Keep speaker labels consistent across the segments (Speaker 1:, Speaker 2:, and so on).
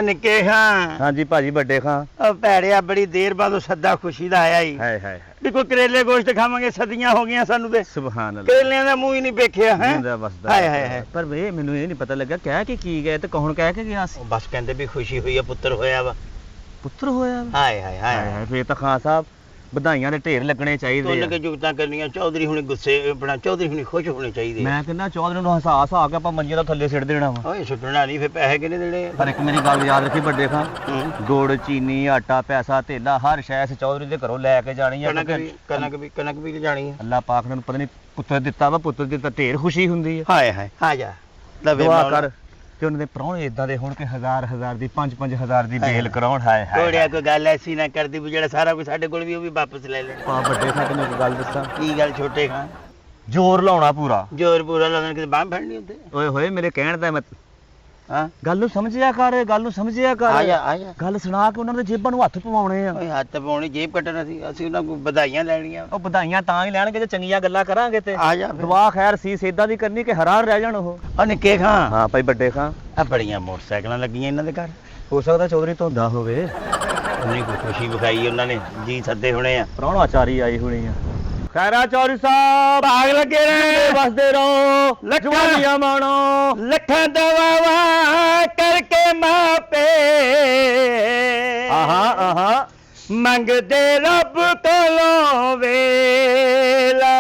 Speaker 1: ਨਿੱਕੇ ਖਾਂ।
Speaker 2: ਹਾਂਜੀ ਭਾਜੀ ਵੱਡੇ ਖਾਂ।
Speaker 1: ਉਹ ਭੈੜਿਆ ਬੜੀ ਦੇਰ ਬਾਅਦ ਸੱਦਾ ਖੁਸ਼ੀ ਦਾ ਆਇਆ ਹੀ।
Speaker 2: ਹਾਏ ਹਾਏ
Speaker 1: ਵੀ ਕੋਈ ਕਰੇਲੇ ਗੋਸ਼ਤ ਖਾਵਾਂਗੇ, ਸਦੀਆਂ ਹੋ ਗਈਆਂ ਸਾਨੂੰ ਤੇ
Speaker 2: ਸੁਭਾਨ ਅੱਲਾਹ।
Speaker 1: ਕਰੇਲਿਆਂ ਦਾ ਮੂੰਹ ਹੀ ਨਹੀਂ ਵੇਖਿਆ ਹੈ। ਹਾਏ ਹਾਏ ਹਾਏ।
Speaker 2: ਪਰ ਵੇ ਮੈਨੂੰ ਇਹ ਨਹੀਂ ਪਤਾ ਲੱਗਾ ਕਹਿ ਕੇ ਕੀ ਗਏ ਤੇ ਕੌਣ ਕਹਿ ਕੇ ਗਿਆ ਸੀ?
Speaker 1: ਬਸ ਕਹਿੰਦੇ ਵੀ ਖੁਸ਼ੀ ਹੋਈ ਆ, ਪੁੱਤਰ ਹੋਇਆ ਵਾ।
Speaker 2: ਪੁੱਤਰ ਹੋਇਆ?
Speaker 1: ਹਾਏ ਹਾਏ ਹਾਏ
Speaker 2: ਹਾਏ ਫੇਰ ਤਾਂ ਖਾਨ ਸਾਹਿਬ ਵਧਾਈਆਂ ਦੇ ਢੇਰ ਲੱਗਣੇ ਚਾਹੀਦੇ
Speaker 1: ਤੋਲ ਕੇ ਜੁਗਤਾਂ ਕਰਨੀਆਂ। ਚੌਧਰੀ ਹੁਣੇ ਗੁੱਸੇ ਆਪਣਾ ਚੌਧਰੀ ਹੁਣੇ ਖੁਸ਼ ਹੋਣੇ ਚਾਹੀਦੇ।
Speaker 2: ਮੈਂ ਕਹਿੰਦਾ ਚੌਧਰੀ ਨੂੰ ਹਸਾਸ ਆ ਕੇ ਆਪਾਂ ਮੰਜੇ ਦਾ ਥੱਲੇ ਸਿੱਟ ਦੇਣਾ ਵਾ।
Speaker 1: ਓਏ ਸੁੱਟਣਾ ਨਹੀਂ, ਫਿਰ ਪੈਸੇ ਕਿਹਨੇ ਦੇਣੇ?
Speaker 2: ਪਰ ਇੱਕ ਮੇਰੀ ਗੱਲ ਯਾਦ ਰੱਖੀ ਵੱਡੇ ਖਾਂ, ਗੁੜ ਚੀਨੀ ਆਟਾ ਪੈਸਾ ਧੇਲਾ ਹਰ ਸ਼ੈ ਚੌਧਰੀ ਦੇ ਘਰੋਂ ਲੈ ਕੇ ਜਾਣੀ ਆ।
Speaker 1: ਕਣਕ ਵੀ ਜਾਣੀ ਆ।
Speaker 2: ਅੱਲਾਹ ਪਾਕ ਨੇ ਪਤਾ ਨਹੀਂ ਪੁੱਤਰ ਦਿੱਤਾ ਵਾ, ਪੁੱਤਰ ਦਿੱਤਾ ਢੇਰ ਖੁਸ਼ੀ ਹੁੰਦੀ ਹੈ।
Speaker 1: ਹਾਏ ਹਾਏ ਆ ਜਾ
Speaker 2: ਦੁਆ ਕਰ ਕਿ ਉਹਨਾਂ ਦੇ ਪ੍ਰਾਹੁਣੇ ਇਦਾਂ ਦੇ ਹੋਣ ਕਿ ਹਜ਼ਾਰ ਦੀ 5-5 ਦੀ ਬੇਲ ਕਰਾਉਣ। ਹਾਏ ਹਾਏ
Speaker 1: ਥੋੜਿਆ ਕੋਈ ਗੱਲ ਐਸੀ ਨਾ ਕਰਦੀ ਵੀ ਜਿਹੜਾ ਸਾਰਾ ਕੁਝ ਸਾਡੇ ਕੋਲ ਵੀ ਉਹ ਵੀ ਵਾਪਸ ਲੈ ਲੈਣ।
Speaker 2: ਪਾ ਵੱਡੇ ਖਾਂ ਤੈਨੂੰ ਇੱਕ ਗੱਲ ਦੱਸਾਂ।
Speaker 1: ਕੀ ਗੱਲ ਛੋਟੇ ਖਾਂ?
Speaker 2: ਜ਼ੋਰ ਲਾਉਣਾ ਪੂਰਾ।
Speaker 1: ਜ਼ੋਰ ਪੂਰਾ ਲਾਉਣਾ, ਕਿਤੇ ਬਾਂਹ ਫੜਨੀ ਹੁੰਦੇ।
Speaker 2: ਓਏ ਹੋਏ ਮੇਰੇ ਕਹਿਣ ਦਾ ਮੈਂ
Speaker 1: ਹਾਂ
Speaker 2: ਗੱਲ ਨੂੰ ਸਮਝਿਆ ਕਰ, ਗੱਲ ਨੂੰ ਸਮਝਿਆ ਕਰ।
Speaker 1: ਆ ਜਾ
Speaker 2: ਗੱਲ ਸੁਣਾ ਕੇ ਉਹਨਾਂ ਦੇ ਜੇਬਾਂ ਨੂੰ ਹੱਥ ਪਵਾਉਣੇ ਆ।
Speaker 1: ਓਏ ਹੱਥ ਪਾਉਣੀ, ਜੇਬ ਕੱਟਣਾ ਸੀ। ਅਸੀਂ ਉਹਨਾਂ ਕੋਲ ਵਧਾਈਆਂ ਲੈਣੀਆਂ।
Speaker 2: ਉਹ ਵਧਾਈਆਂ ਤਾਂ ਹੀ ਲੈਣਗੇ ਜੇ ਚੰਗੀਆਂ ਗੱਲਾਂ ਕਰਾਂਗੇ ਤੇ।
Speaker 1: ਆ ਜਾ
Speaker 2: ਦੁਆ ਖੈਰ ਸੀਸ ਏਦਾਂ ਦੀ ਕਰਨੀ ਕਿ ਹੈਰਾਨ ਰਹਿ ਜਾਣ ਉਹ।
Speaker 1: ਨਿੱਕੇ ਖਾਂ।
Speaker 2: ਹਾਂ ਭਾਈ ਵੱਡੇ ਖਾਂ।
Speaker 1: ਆ ਬੜੀਆਂ ਮੋਟਰਸਾਈਕਲਾਂ ਲੱਗੀਆਂ ਇਹਨਾਂ ਦੇ ਘਰ।
Speaker 2: ਹੋ ਸਕਦਾ ਚੌਧਰੀ ਧੁੰਦਾ ਹੋਵੇ।
Speaker 1: ਉਹਨੇ ਕੋਈ ਖੁਸ਼ੀ ਵਿਖਾਈ ਉਹਨਾਂ ਨੇ, ਜੀ ਸੱਦੇ ਹੋਣੇ ਆ।
Speaker 2: ਪ੍ਰਾਹੁਣਾਚਾਰੀ ਆਈ ਹੋਣੀ ਆ। ਖੈਰਾ ਚੌਧਰੀ ਸਾਹਿਬ
Speaker 1: ਭਾਗ ਲੱਗੇ ਰਹੇ,
Speaker 2: ਵਸਦੇ ਰਹੋ, ਲੱਖਾਂ ਮਾਣੋ,
Speaker 1: ਲੱਖਾਂ ਦਵਾਵਾ ਕਰਕੇ ਮਾਪੇ।
Speaker 2: ਆਹਾ
Speaker 1: ਮੰਗਦੇ ਰੱਬ ਕੋਲੋਂ ਵੇਲਾ।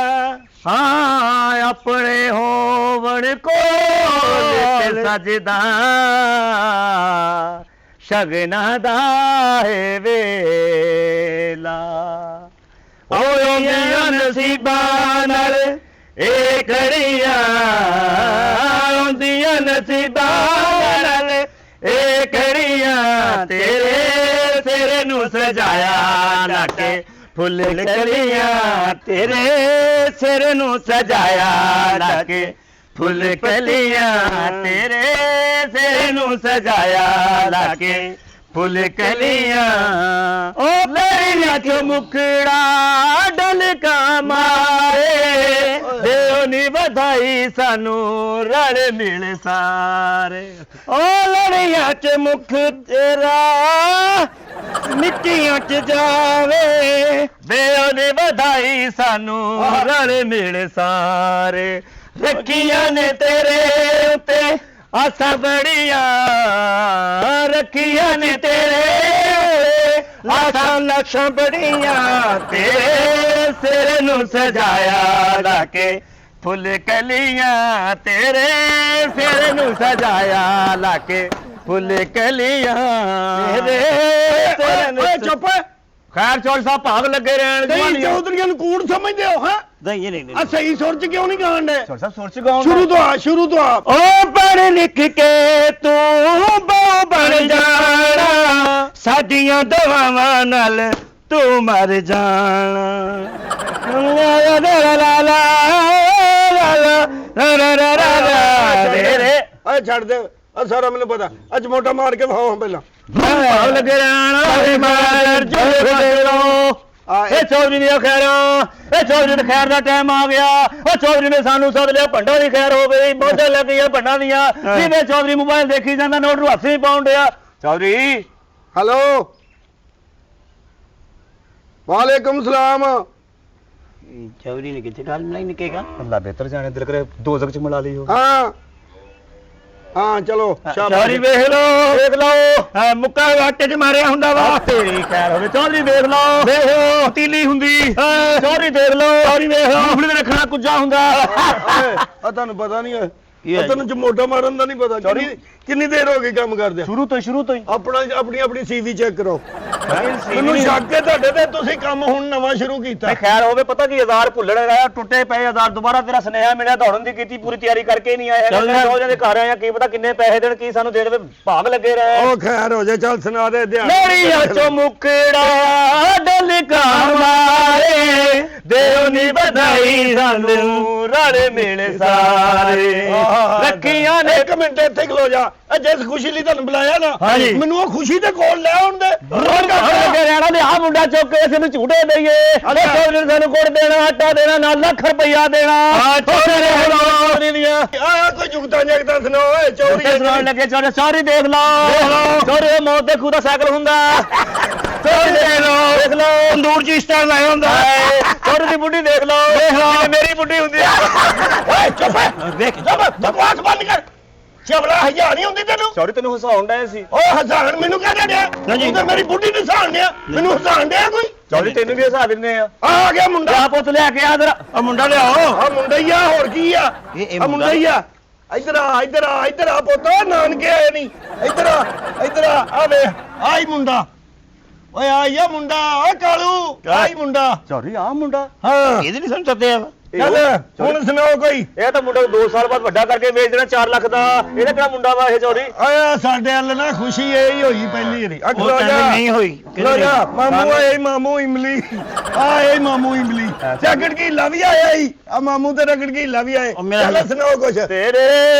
Speaker 2: ਹਾਂ ਆਪਣੇ ਹੋਵਣ ਕੋਲ ਸਜਦਾ ਸ਼ਗਨਾਂ ਦਾ ਹੈ ਵੇਲਾ।
Speaker 1: ਆਉਂਦੀਆਂ ਨਸੀਬਾਂ ਨਾਲ ਇਹ ਘੜੀਆਂ, ਆਉਂਦੀਆਂ ਨਸੀਬਾਂ ਨਾਲ ਇਹ ਘੜੀਆਂ। ਤੇਰੇ ਸਿਰ ਨੂੰ ਸਜਾਇਆ ਲਾ ਕੇ ਫੁੱਲ ਕਲੀਆਂ। ਤੇਰੇ ਸਿਰ ਨੂੰ ਸਜਾਇਆ ਲਾ ਕੇ ਫੁੱਲ ਕਲੀਆਂ। ਤੇਰੇ ਸਿਰ ਨੂੰ ਸਜਾਇਆ ਲਾ ਕੇ ਫੁੱਲ ਕਲੀਆਂ। ਓ ਲੜੀਆਂ ਚੋਂ ਮੁਖੜਾ ਡਲਕਾ ਮਾਰੇ, ਦਿਓ ਨੀ ਵਧਾਈ ਸਾਨੂੰ ਰਲ ਮਿਲ ਸਾਰੇ। ਓ ਲੜੀਆਂ ਚ ਮੁਖ ਤੇਰਾ ਮਿੱਟੀਆਂ ਚ ਜਾਵੇ, ਦਿਓ ਨੀ ਵਧਾਈ ਸਾਨੂੰ ਰਲ ਮਿਲ ਸਾਰੇ। ਰੱਖੀਆਂ ਨੇ ਤੇਰੇ ਉੱਤੇ ਆਸਾਂ ਬੜੀਆਂ, ਰੱਖੀਆਂ ਨੇ ਤੇਰੇ ਆਸਾਂ ਲੱਖਾਂ ਬੜੀਆਂ। ਤੇਰੇ ਸਿਰ ਨੂੰ ਸਜਾਇਆ ਲਾ ਕੇ ਫੁੱਲ ਕਲੀਆਂ। ਤੇਰੇ ਸਿਰ ਨੂੰ ਸਜਾਇਆ ਲਾ ਕੇ ਫੁੱਲ ਕਲੀਆਂ। ਤੇਰੇ ਸਿਰ ਨੂੰ ਚੁੱਪ।
Speaker 2: ਖੈਰ ਚੌਧਰੀ ਸਾਹਿਬ ਭਾਗ ਲੱਗੇ ਰਹਿਣ।
Speaker 3: ਚੌਧਰੀਆਂ ਨੂੰ ਕੂੜ ਸਮਝਦੇ ਹੋ? ਹਾਂ
Speaker 1: ਨਹੀਂ
Speaker 3: ਆ ਸਹੀ ਸੁਰ ਚ ਕਿਉਂ ਨਹੀਂ ਗਾਣ ਦੇ?
Speaker 2: ਚੌਧਰੀ ਸਾਹਿਬ ਸੁਰ ਚ ਗਾਉਣ।
Speaker 3: ਸ਼ੁਰੂ ਤੋਂ ਆ।
Speaker 1: ਓ ਪੜ੍ਹ ਲਿਖ ਕੇ ਤੂੰ ਬਹੁ ਬਣ ਜਾਣਾ, ਸਾਡੀਆਂ ਦੁਆਵਾਂ ਨਾਲ ਤੂੰ ਮਰ ਜਾਣਾ।
Speaker 3: ਆ ਛੱਡ ਦੇ, ਆ ਸਾਰਾ ਮੈਨੂੰ ਪਤਾ। ਅੱਜ ਮੋਟਾ ਮਾਰ ਕੇ ਵਹਾਓ ਪਹਿਲਾਂ।
Speaker 1: ਭਾਗ ਲੱਗੇ ਰਹਿਣਾ ਮਾਰ ਜੋ
Speaker 2: ਇਹ ਚੌਧਰੀ ਦੀ ਖੈਰ, ਇਹ ਚੌਧਰੀ ਦੇ ਖੈਰ ਦਾ ਟਾਈਮ ਆ ਗਿਆ। ਉਹ ਚੌਧਰੀ ਨੇ ਸਾਨੂੰ ਸੱਦ ਲਿਆ, ਭੰਡਾਂ ਦੀ ਖੈਰ ਹੋ ਗਈ। ਮੋਢੇ ਲੱਗ ਗਈਆਂ ਭੰਡਾਂ ਦੀਆਂ। ਜਿਵੇਂ ਚੌਧਰੀ ਮੋਬਾਈਲ ਦੇਖੀ ਜਾਂਦਾ, ਨੋਟ ਨੂੰ ਹੱਥ ਨਹੀਂ ਪਾਉਣ ਡਿਆ। ਚੌਧਰੀ
Speaker 3: ਹੈਲੋ, ਵਾਲੇਕੁਮ ਸਲਾਮ।
Speaker 1: ਚੌਧਰੀ ਨੇ ਕਿੱਥੇ ਗੱਲ ਨਹੀਂ ਨਿਕੇਗਾ।
Speaker 2: ਅੱਲਾ ਬਿਹਤਰ ਜਾਣੇ, ਦਿਲ ਕਰੇ ਦੋਜ਼ਖ ਚ ਮਿਲਾ ਲਈ ਹੋ।
Speaker 3: ਹਾਂ ਚਲੋ
Speaker 1: ਚੌਧਰੀ ਵੇਖ ਲਓ, ਮੁੱਕਾ ਵਾਟੇ ਚ ਮਾਰਿਆ ਹੁੰਦਾ ਵਾ।
Speaker 2: ਤੇਰੀ ਖੈਰ ਹੋਵੇ। ਚੌਧਰੀ ਦੇਖ ਲਓ,
Speaker 1: ਦੇਖੋ ਤੀਲੀ ਹੁੰਦੀ।
Speaker 2: ਚੌਧਰੀ ਦੇਖ ਲਓ,
Speaker 1: ਚੌਧਰੀ ਵੇਖ ਲਓ,
Speaker 2: ਮੂੰਗਫਲੀ ਦੇ ਰੱਖਣਾ ਕੁੱਜਾ ਹੁੰਦਾ।
Speaker 3: ਆ ਤੁਹਾਨੂੰ ਪਤਾ ਨਹੀਂ ਹੈ? ਤੈਨੂੰ ਮੋਟਾ ਮਾਰਨ ਦਾ ਨਹੀਂ ਪਤਾ? ਕਿੰਨੀ ਦੇਰ ਹੋ ਗਈ ਕੰਮ ਕਰਦੇ?
Speaker 2: ਸ਼ੁਰੂ ਤੋਂ ਹੀ
Speaker 3: ਆਪਣੀ ਸੀਵੀ ਚੈੱਕ ਕਰੋ। ਮੈਨੂੰ ਸ਼ੱਕ ਹੈ ਤੁਹਾਡੇ ਤੇ, ਤੁਸੀਂ ਕੰਮ ਹੁਣ ਨਵਾਂ ਸ਼ੁਰੂ ਕੀਤਾ।
Speaker 2: ਖੈਰ ਹੋਵੇ। ਪਤਾ ਕੀ ਹਜ਼ਾਰ ਭੁੱਲਣ ਰਿਹਾ, ਟੁੱਟੇ ਪਏ ਹਜ਼ਾਰ ਦੁਬਾਰਾ ਤੇਰਾ ਸੁਨੇਹਾ ਮਿਲਿਆ, ਦੌੜਨ ਦੀ ਕੀਤੀ ਪੂਰੀ ਤਿਆਰੀ ਕਰਕੇ ਨਹੀਂ ਆਏ ਹੈਗੇ। ਰੋਜ਼ਾਂ ਦੇ ਘਰ ਆਏ ਆ, ਕੀ ਪਤਾ ਕਿੰਨੇ ਪੈਸੇ ਦੇਣ, ਕੀ ਸਾਨੂੰ ਦੇ ਦੇਵੇ। ਭਾਗ ਲੱਗੇ ਰਹੇ।
Speaker 3: ਉਹ ਖੈਰ ਹੋ ਜਾ, ਚੱਲ ਸੁਣਾ ਦੇ ਧਿਆਨ।
Speaker 1: ਮੇਰੀਆਂ ਚੋਂ ਮੁਕੜਾ ਡਲਕਾ ਮਾਰੇ, ਦਿਓ ਨੀ ਵਧਾਈ ਸਾਨੂੰ ਰਲ ਮਿਲ ਸਾਰੇ। ਰੱਖੀਆਂ ਨੇ।
Speaker 3: ਇੱਕ ਮਿੰਟ ਇੱਥੇ ਖਲੋ ਜਾ। ਜਿਸ ਖੁਸ਼ੀ ਲਈ ਤੁਹਾਨੂੰ ਬੁਲਾਇਆ ਨਾ, ਮੈਨੂੰ ਉਹ ਖੁਸ਼ੀ ਦੇ ਕੋਲ ਲੈ ਆਉਣ ਦੇ।
Speaker 1: ਲੱਗੇ ਰਹਿਣਾ ਤੇ ਆਹ ਮੁੰਡਾ ਚੁੱਕ ਕੇ ਅਸੀਂ ਨੂੰ ਝੂਟੇ ਦਈਏ। ਚੌਧਰੀ ਨੇ ਸਾਨੂੰ ਗੁੜ ਦੇਣਾ, ਆਟਾ ਦੇਣਾ, ਨਾਲ ਲੱਖ ਰੁਪਈਆ ਦੇਣਾ। ਚੌਧਰੀ ਦੀਆਂ
Speaker 3: ਕੋਈ ਜੁਗਤਾਂ ਜਗਤਾਂ ਸੁਣਾਓ। ਚੌਧਰੀ
Speaker 1: ਸੁਣਾਉਣ ਲੱਗੇ। ਚੌਧਰੀ ਦੇਖ ਲਓ, ਚੌਧਰੀ
Speaker 2: ਮੌਤ ਦੇ ਖੂਹ ਦਾ ਸਾਈਕਲ ਹੁੰਦਾ।
Speaker 1: ਦੇਖ ਲੋ ਤੰਦੂਰ ਚ ਇਸ ਤਰ੍ਹਾਂ ਲਾਇਆ ਹੁੰਦਾ
Speaker 2: ਚੌਧਰੀ ਦੀ ਬੁੱਢੀ ਦੇਖ ਲਓ, ਜਿਵੇਂ ਮੇਰੀ ਬੁੱਢੀ ਹੁੰਦੀ ਆ।
Speaker 3: ਓਏ ਚੁੱਪ
Speaker 1: ਵੇਖ
Speaker 3: ਬਕਵਾਸ ਬੰਦ ਕਰ। ਚਵਲਾ ਹਜ਼ਾਰ ਨਹੀਂ ਹੁੰਦੀ ਤੈਨੂੰ।
Speaker 2: ਚੌਧਰੀ ਤੈਨੂੰ ਹਸਾਉਣ ਡਏ ਸੀ।
Speaker 3: ਓਏ ਹਜ਼ਾਰ ਮੈਨੂੰ ਕਹਿ ਡਿਆ ਤੂੰ ਤੇ ਮੇਰੀ ਬੁੱਢੀ ਨੂੰ ਹਸਾਣ ਡਿਆ, ਮੈਨੂੰ ਹਸਾਣ ਡਿਆ ਕੋਈ।
Speaker 2: ਚੌਧਰੀ ਤੈਨੂੰ ਵੀ ਹਸਾ ਦਿੰਦੇ ਆ।
Speaker 3: ਆ ਗਿਆ ਮੁੰਡਾ।
Speaker 2: ਜਾ ਪੁੱਤ ਲੈ ਕੇ ਆ ਜਰਾ।
Speaker 1: ਆ ਮੁੰਡਾ ਲਿਆਓ।
Speaker 3: ਆ ਮੁੰਡਾ ਹੀ ਆ, ਹੋਰ ਕੀ ਆ?
Speaker 1: ਇਹ
Speaker 3: ਆ ਮੁੰਡਾ ਹੀ ਆ। ਇੱਧਰ ਆ ਇੱਧਰ ਆ ਇੱਧਰ ਆ ਪੁੱਤ, ਨਾਨਕੇ ਆਏ ਨਹੀਂ। ਇੱਧਰ ਆ ਇੱਧਰ ਆ, ਆ ਵੇ ਆਈ ਮੁੰਡਾ। ਓਏ ਆਇਆ ਮੁੰਡਾ, ਓ ਕਾਲੂ ਆਈ ਮੁੰਡਾ।
Speaker 2: ਚੌਧਰੀ ਆ ਮੁੰਡਾ।
Speaker 3: ਹਾਂ
Speaker 1: ਇਹਦੇ ਨਹੀਂ ਸਾਨੂੰ ਸੱਦਿਆ
Speaker 3: ਚੱਲ ਹੁਣ ਸੁਣਾਓ ਕੋਈ।
Speaker 2: ਇਹ ਤਾਂ ਮੁੰਡਾ 2 ਸਾਲ ਬਾਅਦ ਵੱਡਾ ਕਰਕੇ ਵੇਚ ਦੇਣਾ 4 ਲੱਖ ਦਾ। ਇਹਦਾ ਕਿਹੜਾ ਮੁੰਡਾ ਵਾ ਇਹ ਚੌਧਰੀ?
Speaker 3: ਓਏ ਸਾਡੇ ਵੱਲ ਨਾ ਖੁਸ਼ੀ ਇਹ ਹੀ ਹੋਈ ਪਹਿਲੀ ਵਾਰੀ।
Speaker 1: ਉਹ ਕਹਿੰਦੇ ਨਹੀਂ ਹੋਈ।
Speaker 3: ਲੋ ਜਾ ਮਾਮੂ ਆਏ, ਮਾਮੂ ਇਮਲੀ ਆਏ, ਮਾਮੂ ਇਮਲੀ ਜਗੜ ਕੀ ਲਵੀ ਆਇਆ ਹੀ। ਆ ਮਾਮੂ ਤੇ ਰਗੜ ਕੀ ਲਵੀ ਆਏ। ਚੱਲ ਸੁਣਾਓ ਕੁਛ।
Speaker 2: ਤੇਰੇ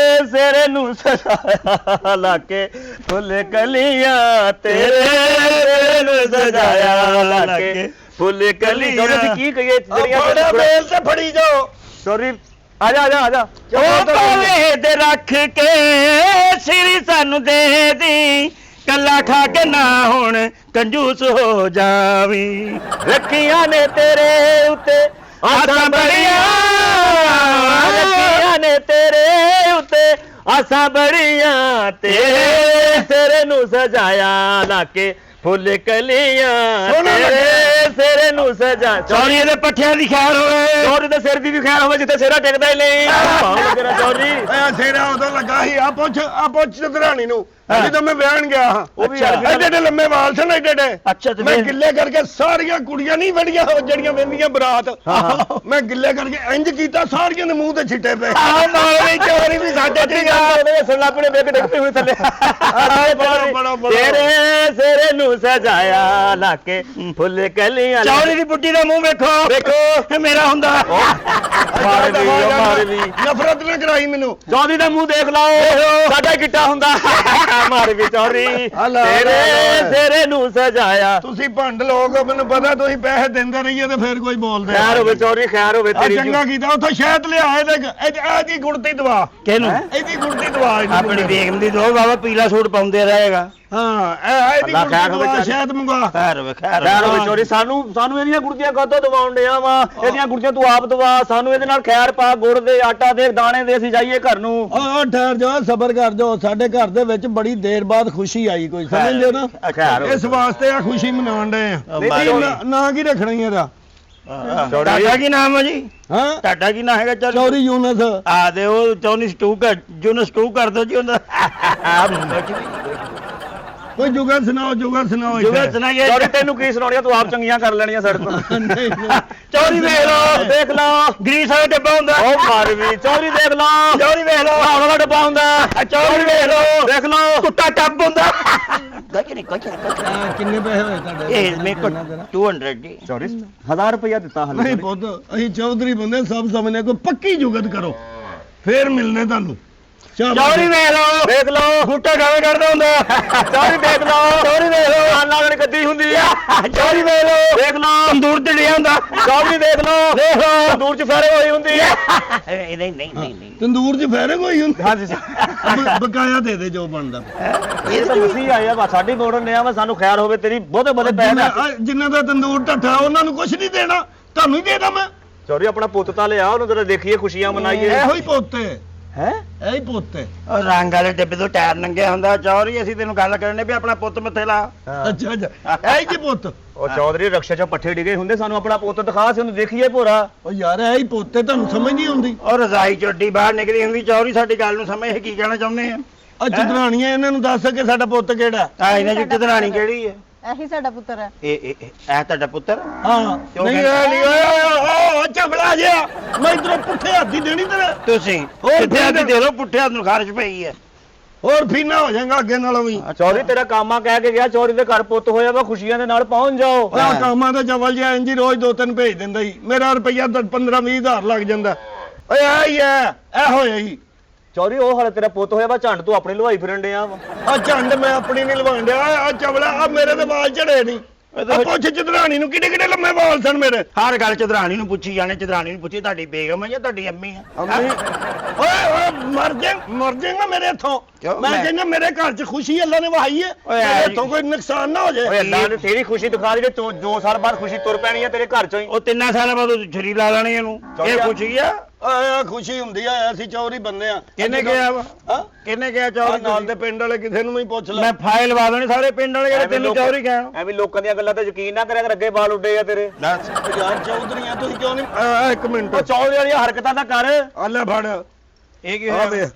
Speaker 2: ਸਿਰੇ ਨੂੰ ਸਜਾਇਆ ਲਾ ਕੇ ਫੁੱਲ ਕਲੀਆਂ, ਤੇਰੇ ਸਿਰੇ ਨੂੰ ਸਜਾਇਆ ਲਾ ਕੇ ਫੁੱਲ ਕਲੀਆਂ। ਕੀ ਕਹੀਏ
Speaker 3: ਬੜਾ ਬੇਲ ਤੇ ਫੜੀ ਜਾਓ।
Speaker 2: ਸੌਰੀ ਆ ਜਾ ਆ ਜਾ ਆ ਜਾ।
Speaker 1: ਉਹ ਪਾਵੇ ਦੇ ਰੱਖ ਕੇ ਸਿਰੀ ਸਾਨੂੰ ਦੇ ਦੀ, ਕੱਲਾ ਖਾ ਕੇ ਨਾ ਹੁਣ ਕੰਜੂਸ ਹੋ ਜਾਵੀਂ।
Speaker 2: ਰੱਖੀਆਂ ਨੇ ਤੇਰੇ ਉੱਤੇ ਆਸਾਂ ਬੜੀਆਂ, ਰੱਖੀਆਂ ਨੇ ਤੇਰੇ ਉੱਤੇ ਆਸਾਂ ਬੜੀਆਂ, ਤੇਰੇ ਸਿਰੇ ਨੂੰ ਸਜਾਇਆ ਲਾ ਕੇ ਫੁੱਲ ਕਲੀਆਂ, ਤੇਰੇ ਸਿਰੇ ਨੂੰ ਸਜਾ।
Speaker 1: ਚੌਰੀ ਦੇ ਪੱਠਿਆਂ ਦੀ ਖੈਰ ਹੋਵੇ।
Speaker 2: ਚੌਧਰੀ ਦੇ ਸਿਰ ਦੀ ਵੀ ਖੈਰ ਹੋਵੇ, ਜਿੱਥੇ ਸਿਰਾ ਟਿਕਦਾ ਹੀ ਨਹੀਂ। ਤੇਰਾ ਚੌਧਰੀ
Speaker 3: ਆ ਸੇਰਾ ਉਦੋਂ ਲੱਗਾ ਸੀ। ਆ ਪੁੱਛ ਚਤਰਾਣੀ ਨੂੰ ਜਦੋਂ ਮੈਂ ਵਿਆਹਣ ਗਿਆ ਹਾਂ।
Speaker 2: ਉਹ ਵੀ
Speaker 3: ਐਡੇ ਐਡੇ ਲੰਮੇ ਵਾਲ ਸਨ, ਐਡੇ ਐਡੇ।
Speaker 1: ਅੱਛਾ ਤੇ
Speaker 3: ਮੈਂ
Speaker 1: ਫਿਰ
Speaker 3: ਗਿੱਲੇ ਕਰਕੇ ਸਾਰੀਆਂ ਕੁੜੀਆਂ ਨਹੀਂ ਵੜੀਆਂ ਜਿਹੜੀਆਂ ਵੇਂਦੀਆਂ ਬਰਾਤ। ਮੈਂ ਗਿੱਲੇ ਕਰਕੇ ਇੰਜ ਕੀਤਾ, ਸਾਰੀਆਂ ਦੇ ਮੂੰਹ ਤੇ ਛਿੱਟੇ ਪਏ।
Speaker 1: ਆਹ ਮਾਰੇ ਚੌਰੀ ਵੀ ਸਾਡੇ ਤੇ
Speaker 2: ਸੁਣਨਾ ਆਪਣੇ ਵੇਖ ਡਿੱਗਦੇ ਹੋਏ ਥੱਲੇ।
Speaker 3: ਬੜਾ
Speaker 2: ਤੇਰੇ ਸਿਰੇ ਨੂੰ ਸਜਾਇਆ ਲਾ ਕੇ ਫੁੱਲ ਕਲੀਆਂ।
Speaker 1: ਚੌਰੀ ਦੀ ਬੁੱਢੀ ਦਾ ਮੂੰਹ ਵੇਖੋ
Speaker 2: ਵੇਖੋ
Speaker 1: ਇਹ ਮੇਰਾ ਹੁੰਦਾ।
Speaker 2: ਮਾਰ ਵੀ
Speaker 3: ਨਫ਼ਰਤ ਨਾ ਕਰਾਈ ਮੈਨੂੰ।
Speaker 2: ਚੌਧਰੀ ਦਾ ਮੂੰਹ ਦੇਖ ਲਓ, ਸਾਡਾ ਗਿੱਟਾ ਹੁੰਦਾ। ਮਾਰ ਵੀ ਚੌਧਰੀ ਤੇਰੇ ਸਿਰੇ ਨੂੰ ਸਜਾਇਆ।
Speaker 3: ਤੁਸੀਂ ਭੰਡ ਲੋਕ, ਮੈਨੂੰ ਪਤਾ ਤੁਸੀਂ ਪੈਸੇ ਦਿੰਦੇ ਰਹੀਏ ਤੇ ਫਿਰ ਕੋਈ ਬੋਲਦੇ।
Speaker 2: ਖੈਰ ਹੋਵੇ ਚੌਧਰੀ, ਖੈਰ ਹੋਵੇ
Speaker 3: ਆ
Speaker 2: ਤੇਰੀ।
Speaker 3: ਚੰਗਾ ਕੀਤਾ, ਉੱਥੋਂ ਸ਼ਹਿਦ ਲਿਆ ਇਹਦੀ ਗੁੜਤੀ ਦਵਾ।
Speaker 1: ਕਿਹਨੂੰ?
Speaker 3: ਇਹਦੀ ਗੁੜਤੀ ਦਵਾ ਇਹਨੂੰ।
Speaker 1: ਆਪਣੀ ਬੇਗਮ ਦੀ ਦੋ ਬਾਬਾ ਪੀਲਾ ਸੂਟ ਪਾਉਂਦੇ ਰਹੇਗਾ।
Speaker 3: ਹਾਂ ਇਹਦੀ
Speaker 2: ਅੱਲਾ ਖੈਰ
Speaker 3: ਗੁੜਤੀ
Speaker 2: ਹੋਵੇ
Speaker 3: ਦਵਾ,
Speaker 2: ਚੱਲ।
Speaker 3: ਸ਼ਹਿਦ ਮੰਗਵਾ।
Speaker 1: ਖੈਰ ਹੋਵੇ ਖੈਰ
Speaker 2: ਖੈਰ ਹੋਵੇ
Speaker 1: ਹੋਵੇ।
Speaker 2: ਚੌਧਰੀ, ਸਾਨੂੰ ਇਹਦੀਆਂ ਗੁੜਤੀਆਂ ਕਾਹਤੋਂ ਦਵਾਉਣ ਡਿਆ ਵਾ? ਇਹਦੀਆਂ ਗੁੜਤੀਆਂ ਤੂੰ ਆਪ ਦਵਾ ਸਾਨੂੰ। ਇਹਦੇ ਨਾਲ ਖੈਰ ਪਾ, ਗੁੜ ਦੇ, ਆਟਾ ਦੇ, ਦਾਣੇ ਦੇ, ਅਸੀਂ ਜਾਈਏ ਘਰ ਨੂੰ।
Speaker 3: ਓ ਠਹਿਰ ਜਾ, ਸਬਰ ਕਰ ਜਾ। ਸਾਡੇ ਘਰ ਦੇ ਵਿੱਚ ਬੜੀ ਦੇਰ ਬਾਅਦ ਖੁਸ਼ੀ ਆਈ, ਕੋਈ ਸਮਝਦੇ ਨਾ।
Speaker 2: ਖੈਰ ਹੋਵੇ।
Speaker 3: ਇਸ ਵਾਸਤੇ ਆ ਖੁਸ਼ੀ ਮਨਾਉਣ ਡਏ ਆ। ਨਾ ਕੀ ਰੱਖਣਾ ਹੀ ਇਹਦਾ?
Speaker 1: ਤੁਹਾਡਾ ਕੀ ਨਾਮ ਹੈ ਜੀ?
Speaker 3: ਹਾਂ
Speaker 1: ਤੁਹਾਡਾ ਕੀ ਨਾਮ ਹੈਗਾ? ਚੌਰੀ
Speaker 3: ਚੌਰੀ ਯੂਨਸ।
Speaker 1: ਆ ਦੇ ਉਹ ਚੌਨੀ ਸਟੂ ਕਰ ਜੂਨ ਸਟੂ ਕਰ ਦੋ ਜੀ ਉਹਦਾ।
Speaker 3: ਕੋਈ ਜੁਗਲ ਸੁਣਾਓ, ਜੁਗਲ ਸੁਣਾਓ।
Speaker 1: ਜੁਗਲ ਸੁਣਾਈਏ।
Speaker 2: ਚੌਧਰੀ ਤੈਨੂੰ ਕੀ ਸੁਣਾਉਣੀਆਂ, ਤੂੰ ਆਪ ਚੰਗੀਆਂ ਕਰ ਲੈਣੀਆਂ ਸਾਡੇ ਤੋਂ।
Speaker 1: ਚੌਰੀ ਵੇਖ ਲਓ,
Speaker 2: ਦੇਖ ਲਓ
Speaker 1: ਗਰੀਸ ਵਾਲਾ ਡੱਬਾ ਹੁੰਦਾ।
Speaker 2: ਉਹ ਮਾਰ ਵੀ ਚੌਧਰੀ ਦੇਖ ਲਓ,
Speaker 1: ਚੌਰੀ ਵੇਖ ਲਓ,
Speaker 2: ਨਹਾਉਣ ਵਾਲਾ ਡੱਬਾ ਹੁੰਦਾ।
Speaker 1: ਚੌਰੀ ਵੇਖ ਲਓ,
Speaker 2: ਦੇਖ ਲਓ
Speaker 1: ਕੁੱਤਾ ਟੱਬ ਹੁੰਦਾ। ਨਹੀਂ
Speaker 3: ਕਿੰਨੇ ਪੈਸੇ ਹੋਏ ਤੁਹਾਡੇ?
Speaker 1: ਇਹ ਮੇਰੇ ਕੋਲ 200 ਜੀ।
Speaker 2: ਚੌਧਰੀ 1000 ਰੁਪਇਆ ਦਿੱਤਾ ਹਲੇ।
Speaker 3: ਨਹੀਂ ਪੁੱਤ, ਅਸੀਂ ਚੌਧਰੀ ਬੰਦੇ ਸਭ ਸਮਝਨੇ, ਕੋਈ ਪੱਕੀ ਜੁਗਤ ਕਰੋ ਫੇਰ ਮਿਲਨੇ ਤੁਹਾਨੂੰ।
Speaker 1: ਚੌਰੀ ਵੇਖ ਲਓ,
Speaker 2: ਦੇਖ ਲਓ
Speaker 1: ਬੂਟਾ ਗਾਵੇਂ ਕੱਢਦਾ ਹੁੰਦਾ।
Speaker 2: ਚੌਧਰੀ ਦੇਖ ਲਓ,
Speaker 1: ਚੌਰੀ ਵੇਖ ਲਓ,
Speaker 2: ਆਲਾ ਵਾਲੀ ਗੱਦੀ ਹੁੰਦੀ ਆ।
Speaker 1: ਚੌਰੀ ਵੇਖ ਲਓ,
Speaker 2: ਦੇਖ ਲਓ
Speaker 1: ਤੰਦੂਰ ਤੇ ਲਿਆ ਹੁੰਦਾ।
Speaker 2: ਚੌਧਰੀ ਦੇਖ ਲਓ,
Speaker 1: ਦੇਖ ਲਓ,
Speaker 2: ਤੰਦੂਰ ਚ ਫੈਰੇ ਹੋਈ ਹੁੰਦੀ ਆ।
Speaker 1: ਨਹੀਂ
Speaker 3: ਤੰਦੂਰ 'ਚ ਫੈਰਗ ਹੋਈ ਹੁੰਦੀ।
Speaker 2: ਹਾਂਜੀ
Speaker 3: ਬਕਾਇਆ ਦੇ ਦੇ ਜੋ ਬਣਦਾ।
Speaker 2: ਇਹ ਤਾਂ ਮਸੀਂ ਆਇਆ ਵਾ, ਸਾਡੀ ਮੋੜਨ ਲਿਆ ਵਾ, ਸਾਨੂੰ ਖੈਰ ਹੋਵੇ ਤੇਰੀ। ਬਹੁਤੇ ਬਹੁਤੇ ਪੈਸੇ
Speaker 3: ਜਿਨ੍ਹਾਂ ਦਾ ਤੰਦੂਰ ਢੱਠਾ ਉਹਨਾਂ ਨੂੰ ਕੁਝ ਨਹੀਂ ਦੇਣਾ, ਤੁਹਾਨੂੰ ਹੀ ਦੇਣਾ ਮੈਂ।
Speaker 2: ਚੌਧਰੀ ਆਪਣਾ ਪੁੱਤ ਤਾਂ ਲਿਆ, ਉਹਨੂੰ ਜਰਾ ਦੇਖੀਏ, ਖੁਸ਼ੀਆਂ ਮਨਾਈਏ।
Speaker 3: ਇਹੋ ਹੀ ਪੋਤੇ,
Speaker 2: ਹੈ
Speaker 3: ਇਹੀ ਪੋਤੇ।
Speaker 1: ਉਹ ਰੰਗ ਵਾਲੇ ਡੱਬੇ ਤੋਂ ਟਾਇਰ ਨੰਗਿਆ ਹੁੰਦਾ। ਚੌਰੀ ਅਸੀਂ ਤੈਨੂੰ ਗੱਲ ਕਰਨੇ ਵੀ ਆਪਣਾ ਪੁੱਤ ਮੱਥੇ ਲਾ।
Speaker 3: ਅੱਛਾ ਅੱਛਾ, ਇਹੀ ਜੀ ਪੁੱਤ।
Speaker 2: ਉਹ ਚੌਧਰੀ ਰਕਸ਼ਾ ਚ ਪੱਠੇ ਡਿਗੇ ਹੁੰਦੇ, ਸਾਨੂੰ ਆਪਣਾ ਪੁੱਤ ਦਿਖਾ, ਸੀ ਉਹਨੂੰ ਦੇਖੀਏ ਭੋਰਾ।
Speaker 3: ਉਹ ਯਾਰ ਇਹੀ ਪੋਤੇ, ਤੁਹਾਨੂੰ ਸਮਝ ਨਹੀਂ ਆਉਂਦੀ।
Speaker 1: ਔਰ ਰਜ਼ਾਈ ਚੋਡੀ ਬਾਹਰ ਨਿਕਲੀ ਹੁੰਦੀ। ਚੌਰੀ ਸਾਡੀ ਗੱਲ ਨੂੰ ਸਮਝ ਕੀ ਕਹਿਣਾ ਚਾਹੁੰਦੇ ਆ?
Speaker 3: ਆ ਚਤਰਾਣੀਆਂ ਇਹਨਾਂ ਨੂੰ ਦੱਸ ਕੇ ਸਾਡਾ ਪੁੱਤ ਕਿਹੜਾ।
Speaker 1: ਆ ਇਹਨਾਂ ਦੀ ਚਤਰਾਣੀ ਕਿਹੜੀ ਹੈ?
Speaker 4: ਇਹੀ ਸਾਡਾ ਪੁੱਤਰ ਹੈ।
Speaker 1: ਇਹ ਤੁਹਾਡਾ ਪੁੱਤਰ?
Speaker 3: ਹਾਂ
Speaker 1: ਕਿਉਂ
Speaker 3: ਨਹੀਂ
Speaker 1: ਕਹਿੰਦੇ?
Speaker 3: ਇਹ ਨਹੀਂ, ਓ ਚਮੜਾ ਜਿਹਾ ਮੈਂ ਇਧਰੋਂ ਪੁੱਠੇ ਹੱਥੀ ਦੇਣੀ ਤੇਰੇ।
Speaker 1: ਤੁਸੀਂ
Speaker 3: ਹੋਰ
Speaker 1: ਸਿੱਧੇ ਹੱਥ
Speaker 3: ਫਿਰ?
Speaker 1: ਦੇ ਲੋ, ਪੁੱਠੇ ਹੱਥ ਨੂੰ ਖਾਰਸ਼ ਪਈ ਹੈ।
Speaker 3: ਹੋਰ ਫੀਨਾ ਹੋ ਜਾਏਗਾ ਅੱਗੇ ਨਾਲੋਂ ਵੀ।
Speaker 2: ਚੌਧਰੀ ਤੇਰਾ ਕਾਮਾ ਕਹਿ ਕੇ ਗਿਆ, ਚੌਧਰੀ ਦੇ ਘਰ ਪੁੱਤ ਹੋਇਆ ਵਾ, ਖੁਸ਼ੀਆਂ ਦੇ ਨਾਲ ਪਹੁੰਚ ਜਾਓ।
Speaker 3: ਆ ਕਾਮਾਂ ਦਾ ਚਵਲ ਜਿਹਾ ਇੰਜੀ ਰੋਜ਼ 2-3 ਭੇਜ ਦਿੰਦਾ ਹੀ। ਮੇਰਾ ਰੁਪਈਆ 15-20 ਹਜ਼ਾਰ ਲੱਗ ਜਾਂਦਾ। ਓਏ ਆ ਹੀ ਐ, ਇਹ ਹੋਇਆ ਹੀ।
Speaker 2: ਚੌਧਰੀ ਉਹ ਹਾਲੇ ਤੇਰਾ ਪੁੱਤ ਹੋਇਆ ਵਾ, ਝੰਡ ਤੂੰ ਆਪਣੀ ਲਵਾਈ ਫਿਰਨ ਡਿਆ ਵਾ।
Speaker 3: ਆ ਝੰਡ ਮੈਂ ਆਪਣੀ ਨਹੀਂ ਲਵਾਉਣ ਡਿਆ। ਆ ਚਵਲਾ, ਆ ਮੇਰੇ ਤੇ ਵਾਲ ਝੜੇ ਨਹੀਂ। ਪੁੱਛ ਚਦਰਾਣੀ ਨੂੰ ਕਿਹੜੇ ਕਿਹੜੇ ਲੰਮੇ ਵਾਲ ਸਨ ਮੇਰੇ।
Speaker 1: ਹਰ ਗੱਲ ਚਦਰਾਣੀ ਨੂੰ ਪੁੱਛੀ ਜਾਣੇ, ਚਦਰਾਣੀ ਨੂੰ ਪੁੱਛੀ ਤੁਹਾਡੀ ਬੇਗਮ ਹੈ ਜਾਂ ਤੁਹਾਡੀ ਅੰਮੀ ਹੈ?
Speaker 3: ਅੰਮੀ ਓਏ ਮਰ ਜਾਏਗਾ ਮੇਰੇ ਹੱਥੋਂ।
Speaker 1: ਕਿਉਂ?
Speaker 3: ਮੈਂ ਕਹਿੰਦਾ ਮੇਰੇ ਘਰ 'ਚ ਖੁਸ਼ੀ ਅੱਲਾ ਨੇ ਵਹਾਈ ਹੈ, ਮੇਰੇ ਹੱਥੋਂ ਕੋਈ ਨੁਕਸਾਨ ਨਾ ਹੋ
Speaker 2: ਓਏ
Speaker 3: ਜਾਏ।
Speaker 2: ਅੱਲਾ ਨੇ ਤੇਰੀ ਖੁਸ਼ੀ ਦਿਖਾ ਦੀ, 2 ਸਾਲ ਬਾਅਦ ਖੁਸ਼ੀ ਤੁਰ ਪੈਣੀ ਆ ਤੇਰੇ ਘਰ ਚੋਂ ਹੀ।
Speaker 1: ਉਹ 3 ਸਾਲਾਂ ਬਾਅਦ ਉਹ ਛਰੀ ਲਾ ਲੈਣੀ ਇਹਨੂੰ। ਇਹ ਪੁੱਛੀ ਆ
Speaker 3: ਆ ਖੁਸ਼ੀ ਹੁੰਦੀ ਆ, ਅਸੀਂ ਚੌਰੀ ਬੰਦੇ ਆ।
Speaker 1: ਕਿਹਨੇ ਕਿਹਾ ਵਾ?
Speaker 3: ਹਾਂ
Speaker 1: ਕਿਹਨੇ ਕਿਹਾ
Speaker 3: ਆਹ
Speaker 1: ਚੌਰੀ?
Speaker 3: ਨਾਲ ਦੇ ਪਿੰਡ ਵਾਲੇ ਕਿਸੇ ਨੂੰ ਵੀ ਪੁੱਛ ਲੈ।
Speaker 1: ਮੈਂ ਫਾਈਲ ਲਵਾ ਦੇਣੀ ਸਾਰੇ ਪਿੰਡ ਵਾਲੇ ਜਿਹੜੇ ਤੈਨੂੰ ਚੌਰੀ ਕਹਿਣ।
Speaker 2: ਐਵੇਂ ਲੋਕਾਂ ਦੀਆਂ ਗੱਲਾਂ ਤੇ ਯਕੀਨ ਨਾ ਕਰਿਆ ਕਰ, ਅੱਗੇ ਵਾਲ ਉੱਡੇ ਆ ਤੇਰੇ।
Speaker 1: ਦੱਸ
Speaker 3: ਯਾਰ ਚੌਧਰੀਆਂ ਤੁਸੀਂ ਕਿਉਂ ਨਹੀਂ ਇੱਕ ਮਿੰਟ
Speaker 2: ਉਹ ਚੌਧਰੀ ਵਾਲੀਆਂ ਹਰਕਤਾਂ ਤਾਂ ਕਰ।
Speaker 3: ਆ ਲੈ ਫੜ
Speaker 1: ਇਹ ਕੀ
Speaker 3: ਆ
Speaker 1: ਹੋਇਆ?
Speaker 3: ਵੇ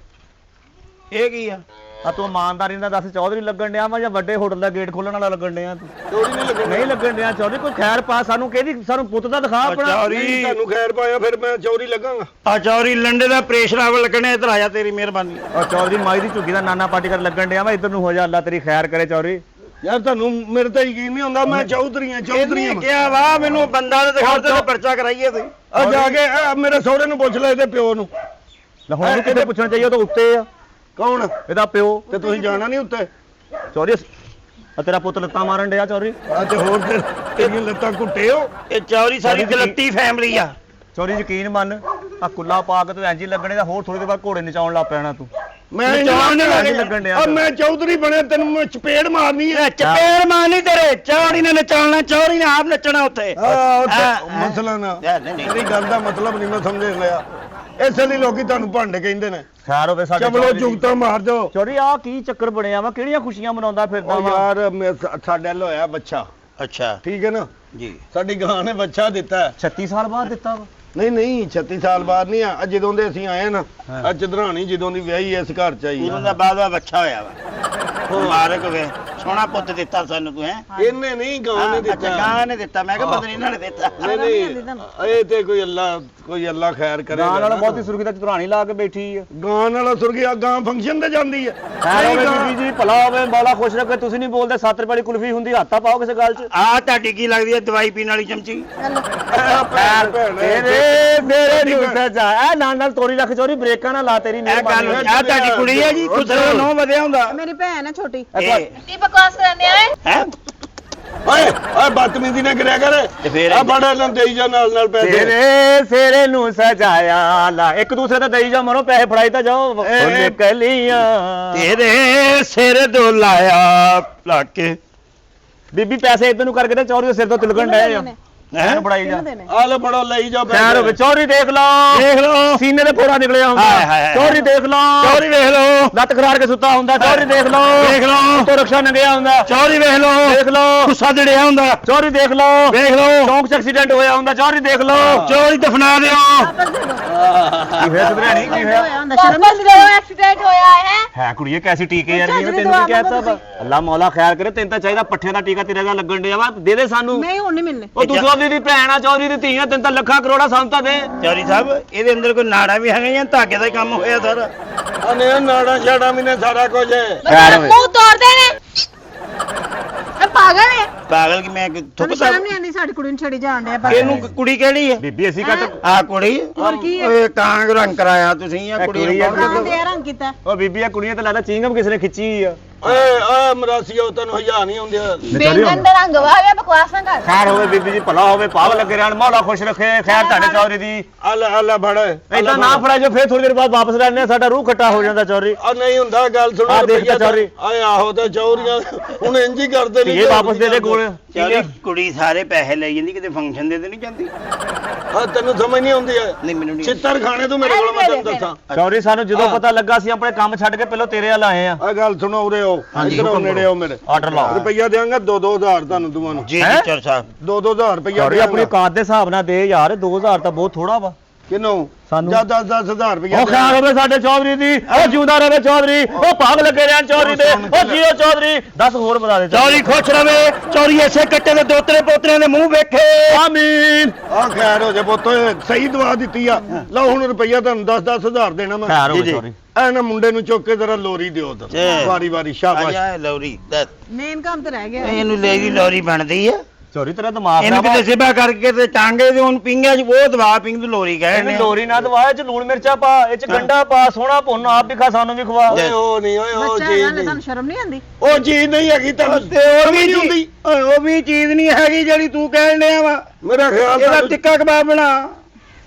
Speaker 1: ਇਹ ਕੀ ਆ?
Speaker 2: ਆ ਤੂੰ ਇਮਾਨਦਾਰੀ ਨਾਲ ਦੱਸ, ਚੌਧਰੀ ਲੱਗਣ ਡਿਆ ਵਾ ਜਾਂ ਵੱਡੇ ਹੋਟਲ ਦਾ ਗੇਟ ਖੋਲਣ ਵਾਲਾ ਲੱਗਣ ਡਿਆ ਤੂੰ?
Speaker 3: ਚੋਰੀ ਨਹੀਂ ਲੱਗਣੀ।
Speaker 2: ਨਹੀਂ ਲੱਗਣ ਡਿਆ ਚੌਧਰੀ, ਕੋਈ ਖੈਰ ਪਾ ਸਾਨੂੰ, ਕਿਹਦੀ ਸਾਨੂੰ ਪੁੱਤ ਦਾ ਦਿਖਾ ਆਪਣਾ।
Speaker 3: ਨਹੀਂ ਤੁਹਾਨੂੰ ਖੈਰ ਪਾਇਆ ਫਿਰ ਮੈਂ ਚੌਰੀ ਲੱਗਾਂਗਾ।
Speaker 1: ਆ ਚੌਰੀ ਲੰਡੇ ਦਾ ਪ੍ਰੈਸ਼ਰ ਆਵ ਲੱਗਣੇ, ਇਧਰ ਆ ਜਾ, ਤੇਰੀ ਮਿਹਰਬਾਨੀ।
Speaker 2: ਉਹ ਚੌਧਰੀ ਮਾਈ ਦੀ ਝੁੱਗੀ ਦਾ ਨਾਨਾ ਪਾਰਟੀ ਕਰ ਲੱਗਣ ਡਿਆ ਵਾ, ਇੱਧਰ ਨੂੰ ਹੋ ਜਾ, ਅੱਲਾ ਤੇਰੀ ਖੈਰ ਕਰੇ ਚੌਧਰੀ।
Speaker 3: ਯਾਰ ਤੁਹਾਨੂੰ ਮੇਰੇ ਤੇ ਯਕੀਨ ਨਹੀਂ ਹੁੰਦਾ, ਮੈਂ ਚੌਧਰੀਆਂ
Speaker 1: ਇਹਨੇ ਕਿਹਾ ਵਾ ਮੈਨੂੰ ਬੰਦਾ ਤੇ ਦਿਖਾ ਤੇ ਪਰਚਾ ਕਰਾਈਏ ਤੁਸੀਂ।
Speaker 3: ਆ ਜਾ ਕੇ ਮੇਰੇ ਸਹੁਰੇ ਨੂੰ ਪੁੱਛ ਲੈ, ਇਹਦੇ ਪਿਓ ਨੂੰ।
Speaker 2: ਹੁਣ ਉਹਨੂੰ ਕਿਤੇ ਪੁੱਛਣਾ ਚਾਹੀਏ, ਉਹ ਤਾਂ ਉੱਤੇ ਆ।
Speaker 3: ਕੌਣ?
Speaker 2: ਇਹਦਾ ਪਿਓ।
Speaker 3: ਤੇ ਤੁਸੀਂ ਜਾਣਾ ਨਹੀਂ ਉੱਤੇ?
Speaker 2: ਚੌਧਰੀ ਆ ਤੇਰਾ ਪੁੱਤ ਲੱਤਾਂ ਮਾਰਨ ਡਿਆ ਚੌਧਰੀ।
Speaker 3: ਆ ਤੇ ਹੋਰ ਫਿਰ ਤੇਰੀਆਂ ਲੱਤਾਂ ਘੁੱਟੇ ਹੋ।
Speaker 1: ਇਹ ਚੌਰੀ ਸਾਰੀ ਗਲਤੀ ਫੈਮਿਲੀ ਆ।
Speaker 2: ਚੌਧਰੀ ਯਕੀਨ ਮੰਨ, ਆ ਕੁੱਲਾ ਪਾ ਕੇ ਤੂੰ ਇੰਜ ਹੀ ਲੱਗਣੇ ਦਾ, ਹੋਰ ਥੋੜੀ ਦੇਰ ਬਾਅਦ ਘੋੜੇ ਨਚਾਉਣ ਲੱਗ ਪੈਣਾ ਤੂੰ।
Speaker 3: ਮੈਂ
Speaker 2: ਲੱਗਣ ਡਿਆ।
Speaker 3: ਮੈਂ ਚੌਧਰੀ ਬਣਿਆ, ਤੈਨੂੰ ਮੈਂ ਚਪੇੜ ਮਾਰਨੀ ਹੈ।
Speaker 1: ਚਪੇੜ ਮਾਰਨੀ ਤੇਰੇ, ਚੌੜੀ ਨੇ ਨਚਾਉਣਾ, ਚੌੜੀ ਨੇ ਆਪ ਨੱਚਣਾ ਉੱਥੇ।
Speaker 3: ਮਸਲਾ ਨਾ
Speaker 1: ਨਹੀਂ, ਨਹੀਂ।
Speaker 3: ਤੇਰੀ ਗੱਲ ਦਾ ਮਤਲਬ ਨਹੀਂ ਮੈਂ ਸਮਝ ਲਿਆ। ਇਸੇ ਲਈ ਲੋਕੀ ਤੁਹਾਨੂੰ ਭੰਡ ਕਹਿੰਦੇ ਨੇ।
Speaker 2: ਖੈਰ ਹੋਵੇ ਸਾਡੇ
Speaker 3: ਚਵਲੋ ਜੁਗਤਾ ਮਾਰ ਦਿਓ।
Speaker 2: ਚੌਧਰੀ ਆ ਕੀ ਚੱਕਰ ਬਣਿਆ ਵਾ, ਕਿਹੜੀਆਂ ਖੁਸ਼ੀਆਂ ਮਨਾਉਂਦਾ ਫਿਰਦਾ
Speaker 3: ਉਹ
Speaker 2: ਵਾ?
Speaker 3: ਯਾਰ ਸਾਡੇ ਵੱਲ ਹੋਇਆ ਬੱਚਾ,
Speaker 1: ਅੱਛਾ
Speaker 3: ਠੀਕ ਹੈ ਨਾ?
Speaker 1: ਜੀ।
Speaker 3: ਸਾਡੀ ਗਾਂ ਨੇ ਬੱਚਾ ਦਿੱਤਾ ਹੈ।
Speaker 2: 36 ਸਾਲ ਬਾਅਦ ਦਿੱਤਾ ਵਾ।
Speaker 3: ਨਹੀਂ 36 ਸਾਲ ਬਾਅਦ ਨਹੀਂ ਆ, ਜਦੋਂ ਦੇ ਅਸੀਂ ਆਏ ਨਾ, ਆ ਚਦਰਾਣੀ ਜਦੋਂ ਦੀ ਵਿਆਹੀ ਇਸ ਘਰ ਚ ਆਈ
Speaker 1: ਉਹਨਾਂ ਦਾ ਬਾਅਦ ਵਾ ਬੱਚਾ ਹੋਇਆ ਵਾ। ਮੁਬਾਰਕ ਹੋਵੇ, ਸੋਹਣਾ ਪੁੱਤ ਦਿੱਤਾ ਸਾਨੂੰ ਤੂੰ। ਹੈ
Speaker 3: ਇਹਨੇ ਨਹੀਂ ਗਾਂ ਨੇ
Speaker 1: ਅੱਛਾ,
Speaker 3: ਦਿੱਤਾ।
Speaker 1: ਗਾਂ ਨੇ ਦਿੱਤਾ। ਮੈਂ ਕਿਹਾ ਪਤਾ ਨਹੀਂ ਇਹਨਾਂ ਨੇ ਦਿੱਤਾ।
Speaker 3: ਨਹੀਂ ਇਹ ਤੇ ਕੋਈ ਅੱਲਾ ਖੈਰ ਕਰੇ।
Speaker 2: ਗਾਂ ਨਾਲ ਬਹੁਤੀ ਸੁਰਗੀ ਦਾ ਚਤਰਾਣੀ ਲਾ ਕੇ ਬੈਠੀ ਆ।
Speaker 3: ਗਾਂ ਨਾਲ ਸੁਰਗਿਆ ਗਾਂ ਫੰਕਸ਼ਨ ਤੇ ਜਾਂਦੀ ਹੈ।
Speaker 2: ਖੈਰ ਹੋਵੇ ਬੀਬੀ ਜੀ, ਭਲਾ ਹੋਵੇ, ਬੜਾ ਖੁਸ਼ ਰੱਖੇ। ਤੁਸੀਂ ਨਹੀਂ ਬੋਲਦੇ, 7 ਰੁਪਏ ਵਾਲੀ ਕੁਲਫੀ ਹੁੰਦੀ, ਹੱਥਾਂ ਪਾਓ ਕਿਸੇ ਗੱਲ 'ਚ।
Speaker 1: ਆ ਤੁਹਾਡੀ ਕੀ ਲੱਗਦੀ ਹੈ, ਦਵਾਈ ਪੀਣ ਵਾਲੀ ਚਮਚੀ?
Speaker 2: ਮੇਰੇ ਨੂੰ ਸਜਾ ਐ ਨਾਲ ਤੋਰੀ ਰੱਖ ਚੋਰੀ, ਬ੍ਰੇਕਾਂ ਨਾ ਲਾ ਤੇਰੀ
Speaker 1: ਇਹ ਗੱਲ ਆ ਤੁਹਾਡੀ ਕੁੜੀ ਹੈ ਜੀ, ਖੁਸਰੋ ਨੋ ਵਧਿਆ ਹੁੰਦਾ।
Speaker 4: ਮੇਰੀ ਭੈਣ ਹੈ ਛੋਟੀ।
Speaker 5: ਕੀ ਬਕਵਾਸ ਕਰਨੇ ਆਏ?
Speaker 1: ਹੈ
Speaker 3: ਓਏ ਬਦਤਮੀਜ਼ੀ ਨਾ ਕਰਿਆ ਕਰ।
Speaker 1: ਤੇ ਫੇਰ
Speaker 3: ਆ ਬੜਾ ਨਾ ਦੇਈ ਜਾ ਨਾਲ ਪੈਸੇ।
Speaker 2: ਤੇਰੇ ਸਿਰੇ ਨੂੰ ਸਜਾਇਆ ਲਾ, ਇੱਕ ਦੂਸਰੇ ਤੇ ਦੇਈ ਜਾ, ਮਰੋ ਪੈਸੇ ਫੜਾਈ ਤਾਂ ਜਾਓ। ਫੁੱਲ ਕਲੀਆਂ
Speaker 1: ਤੇਰੇ ਸਿਰ ਦੋ ਲਾਇਆ ਲਾਕੇ।
Speaker 2: ਬੀਬੀ ਪੈਸੇ ਇਧਰ ਨੂੰ ਕਰਕੇ ਤੇ ਚੌਰੀ ਦੇ ਸਿਰ ਤੋਂ ਤਿਲਕਣ ਡਏ ਆ।
Speaker 1: ਹੈ
Speaker 2: ਫੜਾਈ ਜਾ।
Speaker 3: ਆ ਲੈ ਫੜੋ ਲਈ ਜਾ
Speaker 2: ਖੈਰ ਹੋਵੇ, ਚੌਰੀ ਦੇਖ ਲਓ,
Speaker 1: ਦੇਖ ਲਓ,
Speaker 2: ਸੀਨੇ ਤੇ ਫੋੜਾ ਨਿਕਲਿਆ ਹੁੰਦਾ।
Speaker 1: ਹਾਏ ਹਾਏ।
Speaker 2: ਚੌਰੀ ਦੇਖ ਲਓ,
Speaker 1: ਚੌਰੀ ਵੇਖ ਲਓ,
Speaker 2: ਲੱਤ ਖਰਾੜ ਕੇ ਸੁੱਤਾ ਹੁੰਦਾ। ਚੌਰੀ ਦੇਖ ਲਓ,
Speaker 1: ਦੇਖ ਲਓ,
Speaker 2: ਤੋਂ ਰਕਸ਼ਾ ਨੰਗਿਆ ਹੁੰਦਾ।
Speaker 1: ਚੌਰੀ ਵੇਖ ਲਓ,
Speaker 2: ਦੇਖ ਲਓ,
Speaker 1: ਗੁੱਸਾ ਦੜਿਆ ਹੁੰਦਾ।
Speaker 2: ਚੌਰੀ ਦੇਖ ਲਓ,
Speaker 1: ਵੇਖ ਲਓ,
Speaker 2: ਚੌਂਕ 'ਚ ਐਕਸੀਡੈਂਟ ਹੋਇਆ ਹੁੰਦਾ। ਚੌਰੀ ਦੇਖ ਲਓ।
Speaker 1: ਚੌਰੀ ਦਫਨਾ ਦਿਓ।
Speaker 2: ਕੀ ਹੋਇਆ ਸੁਧਰਿਆਣੀ, ਕੀ ਹੋਇਆ?
Speaker 5: ਵਾਪਸ ਕਰੋ, ਐਕਸੀਡੈਂਟ ਹੋਇਆ ਹੈ।
Speaker 2: ਹੈ ਕੁੜੀਏ, ਕੈਸੀ ਟੀਕੇ ਯਾਰ,
Speaker 4: ਚਾਚੂ
Speaker 2: ਤੈਨੂੰ
Speaker 4: ਦਵਾ
Speaker 2: ਕੀ ਕਹਿਤਾ
Speaker 4: ਮੰਗੋ
Speaker 2: ਵਾ? ਅੱਲਾ ਮੌਲਾ ਖੈਰ ਕਰੇ, ਤੈਨੂੰ ਤਾਂ ਚਾਹੀਦਾ ਪੱਠਿਆਂ ਦਾ ਟੀਕਾ ਤੇਰੇ ਦਾ ਲੱਗਣ ਡਿਆ ਵਾ, ਦੇ ਦੇ ਸਾਨੂੰ।
Speaker 4: ਨਹੀਂ ਹੁਣ ਨਹੀਂ ਮਿਲਨੇ।
Speaker 2: ਉਹ ਤੂੰ ਚੌਧਰੀ ਦੀ ਭੈਣ ਆ, ਚੌਧਰੀ ਦੀ ਧੀ ਆ, ਤੈਨੂੰ ਤਾਂ ਲੱਖਾਂ ਕਰੋੜਾ ਸਾਨੂੰ ਤਾਂ ਦੇ।
Speaker 1: ਚੌਰੀ ਸਾਹਿਬ, ਇਹਦੇ ਅੰਦਰ ਕੋਈ ਨਾੜਾ ਵੀ ਹੈਗਾ ਜਾਂ ਧਾਗੇ ਦਾ ਹੀ ਕੰਮ ਹੋਇਆ ਸਾਰਾ?
Speaker 3: ਅਨੇ ਨਾੜਾ ਛਾੜਾ ਮੈਨੇ ਸਾਰਾ ਕੁਝ
Speaker 2: ਖੈਰ ਹੋਵੇ।
Speaker 5: ਮੂੰਹ ਤੋੜਦੇ ਨੇ। ਇਹ ਪਾਗਲ ਹੈ।
Speaker 1: ਪਾਗਲ ਕਿ ਮੈਂ
Speaker 4: ਤੁਹਾਨੂੰ
Speaker 1: ਥੁੱਕ
Speaker 4: ਸ਼ਰਮ ਨਹੀਂ ਆਉਂਦੀ, ਸਾਡੀ ਕੁੜੀ ਨੂੰ ਛੜੀ ਜਾਣ ਡਿਆ ਪਰ।
Speaker 1: ਇਹਨੂੰ ਕੁੜੀ ਕਿਹੜੀ ਹੈ?
Speaker 2: ਬੀਬੀ ਅਸੀਂ ਕੱਟ
Speaker 1: ਆ ਕੁੜੀ
Speaker 4: ਹੋਰ ਕੀ ਹੈ?
Speaker 1: ਓਏ ਕਾਂਗ ਰੰਗ ਕਰਾਇਆ ਤੁਸੀਂ ਆ ਕੁੜੀ
Speaker 2: ਕੁੜੀ ਆ।
Speaker 1: ਨੂੰ।
Speaker 4: ਕਾਂ ਦੇ ਰੰਗ ਕੀਤਾ।
Speaker 2: ਉਹ ਬੀਬੀ ਆ ਕੁੜੀਆਂ ਤੇ ਲੱਗਦਾ ਚਿੰਗਮ ਕਿਸੇ ਨੇ ਖਿੱਚੀ ਆ।
Speaker 3: ਓਏ ਮਰਾਸੀਓ ਤੈਨੂੰ ਹਜਾ ਨਹੀਂ ਆਉਂਦੇ।
Speaker 5: ਬੇਗਨ ਦਾ ਰੰਗ ਵਾ ਗਿਆ, ਬਕਵਾਸ ਨਾ ਕਰ।
Speaker 2: ਖੈਰ ਹੋਵੇ ਬੀਬੀ ਜੀ, ਭਲਾ ਹੋਵੇ, ਪਾਵ ਲੱਗੇ ਰਹਿਣ, ਮੌਲਾ ਖੁਸ਼ ਰੱਖੇ। ਖੈਰ ਤੁਹਾਡੇ ਚੌਧਰੀ ਦੀ
Speaker 3: ਅੱਲਾ ਫੜ।
Speaker 2: ਏਦਾਂ ਨਾ ਫੜਾ ਜੋ, ਫੇਰ ਥੋੜੀ ਦੇਰ ਬਾਅਦ ਵਾਪਸ ਲੈਣੇ, ਸਾਡਾ ਰੂਹ ਖੱਟਾ ਹੋ ਜਾਂਦਾ ਚੌਧਰੀ।
Speaker 3: ਆ ਨਹੀਂ ਹੁੰਦਾ, ਗੱਲ ਸੁਣੋ।
Speaker 2: ਆਹ ਦੇਖ ਤਾਂ ਚੌਧਰੀ।
Speaker 3: ਆਏ ਆਹੋ ਤੇ ਚੌਰੀਆਂ ਹੁਣ ਇੰਜ ਹੀ ਕਰਦੇ ਨੇ।
Speaker 2: ਇਹ ਵਾਪਸ ਦੇ ਦੇ ਗੋਲ।
Speaker 1: ਚੌਰੀ ਕੁੜੀ ਸਾਰੇ ਪੈਸੇ ਲੈ ਜਾਂਦੀ, ਕਿਤੇ ਫੰਕਸ਼ਨ ਦੇ ਤੇ ਨਹੀਂ ਜਾਂਦੀ?
Speaker 3: ਆ ਤੈਨੂੰ ਸਮਝ ਨਹੀਂ ਆਉਂਦੀ ਹੈ।
Speaker 1: ਨਹੀਂ ਮੈਨੂੰ ਨਹੀਂ।
Speaker 3: ਚਿੱਤਰ ਖਾਣੇ ਤੂੰ ਮੇਰੇ ਕੋਲ, ਮੈਂ ਤੈਨੂੰ ਦੱਸਾਂ।
Speaker 2: ਚੌਧਰੀ ਸਾਨੂੰ ਜਦੋਂ ਪਤਾ ਲੱਗਾ, ਸੀ ਆਪਣੇ ਕੰਮ ਛੱਡ ਕੇ ਪਹਿਲਾਂ ਤੇਰੇ ਵੱਲ ਆਏ ਆ।
Speaker 3: ਆ ਗੱਲ ਸੁਣੋ, ਉਰੇ ਆਓ, ਇੱਧਰ ਆਓ, ਨੇੜੇ ਆਓ ਮੇਰੇ।
Speaker 2: ਆਰਡਰ ਲਾਓ।
Speaker 3: ਰੁਪਈਆ ਦੇਵਾਂਗਾ 2-2000 ਤੁਹਾਨੂੰ ਦੋਵਾਂ ਨੂੰ।
Speaker 1: ਜੀ
Speaker 2: ਹੈਂ?
Speaker 1: ਜੀ ਚੌਰ ਸਾਹਿਬ,
Speaker 3: 2-2000 ਰੁਪਈਆ
Speaker 2: ਚੌਧਰੀ ਆਪਣੀ ਔਕਾਤ ਦੇ ਹਿਸਾਬ ਨਾਲ ਦੇ ਯਾਰ, 2000 ਤਾਂ ਬਹੁਤ ਥੋੜਾ ਵਾ।
Speaker 3: ਕਿਨੂੰ?
Speaker 2: ਸਾਨੂੰ।
Speaker 3: ਜਾਂ 10-10,000 ਰੁਪਈਆ।
Speaker 2: ਉਹ ਖੈਰ ਹੋਵੇ ਸਾਡੇ ਚੌਧਰੀ ਦੀ, ਉਹ ਜਿਉਂਦਾ ਰਹੇ ਚੌਧਰੀ, ਉਹ ਭਾਗ ਲੱਗੇ ਰਹਿਣ ਚੌਧਰੀ ਦੇ, ਉਹ ਜੀਓ ਚੌਧਰੀ। 10 ਹੋਰ ਬਤਾ ਦੇ
Speaker 1: ਚੌਰੀ ਖੁਸ਼ ਰਵੇ, ਚੌਰੀ ਐਸੇ ਕੱਟੇ ਦੇ ਦੋਤਰੇ ਪੋਤਰਿਆਂ ਦੇ ਮੂੰਹ ਵੇਖੇ।
Speaker 2: ਆਮੀਨ।
Speaker 3: ਆ ਖੈਰ ਹੋ ਜਾ ਪੁੱਤ, ਸਹੀ ਦਵਾ ਦਿੱਤੀ ਆ। ਲਓ ਹੁਣ ਰੁਪਈਆ ਤੁਹਾਨੂੰ 10-10,000 ਦੇਣਾ ਮੈਂ।
Speaker 2: ਖੈਰ ਹੋਵੇ
Speaker 1: ਜੀ।
Speaker 2: ਚੌਧਰੀ।
Speaker 3: ਐ ਨਾ ਮੁੰਡੇ ਨੂੰ ਚੁੱਕ ਕੇ ਜ਼ਰਾ ਲੋਰੀ ਦਿਓ ਉਧਰ, ਵਾਰੀ ਸ਼ਾਬਾਸ਼।
Speaker 1: ਆ ਲੌਰੀ ਦੱਸ,
Speaker 4: ਮੇਨ ਕੰਮ ਤੇ ਰਹਿ ਗਿਆ।
Speaker 1: ਇਹਨੂੰ ਲੈ ਗਈ ਲੌਰੀ ਬਣਦੀ ਆ।
Speaker 2: ਚੌਧਰੀ ਤੇਰਾ ਦਿਮਾਗ
Speaker 1: ਇਹਨੂੰ
Speaker 2: ਖਰਾਬ ਆ।
Speaker 1: ਕਿਤੇ ਸਿਬਾ ਕਰਕੇ ਤੇ ਟਾਂਗੇ ਦੇ ਹੁਣ ਪਿੰਗਿਆ ਚ ਉਹ ਦਵਾ ਪਿੰਗ ਨੂੰ ਲੋਰੀ ਗਏ
Speaker 2: ਇਹਨੂੰ
Speaker 1: ਨੇ।
Speaker 2: ਲੋਰੀ ਨਾ ਦਵਾ, ਇਹ ਚ ਲੂਣ ਮਿਰਚਾਂ ਪਾ, ਇਹ ਚ ਗੰਡਾ ਪਾ, ਸੋਹਣਾ ਭੁੰਨ, ਆਪ ਵੀ ਖਾ, ਸਾਨੂੰ ਵੀ ਖਵਾ।
Speaker 3: ਓਏ ਉਹ ਨਹੀਂ, ਓਏ ਉਹ
Speaker 4: ਬੱਚਾ
Speaker 3: ਚੀਜ਼
Speaker 4: ਹੈਗਾ,
Speaker 3: ਨਹੀਂ,
Speaker 4: ਤੁਹਾਨੂੰ ਸ਼ਰਮ ਨਹੀਂ ਆਉਂਦੀ?
Speaker 3: ਉਹ ਚੀਜ਼ ਨਹੀਂ ਹੈਗੀ ਤੁਹਾਨੂੰ।
Speaker 1: ਤੇ ਹੋਰ
Speaker 3: ਸਮਝ
Speaker 1: ਵੀ
Speaker 3: ਨਹੀਂ ਹੁੰਦੀ।
Speaker 1: ਓਏ ਉਹ ਵੀ ਚੀਜ਼ ਨਹੀਂ ਹੈਗੀ ਜਿਹੜੀ ਤੂੰ ਕਹਿਣ ਡਿਆ ਵਾ
Speaker 3: ਮੇਰਾ ਖਿਆਲ
Speaker 1: ਇਹਦਾ
Speaker 3: ਤੁਹਾਨੂੰ
Speaker 1: ਟਿੱਕਾ ਕਬਾਬ ਬਣਾ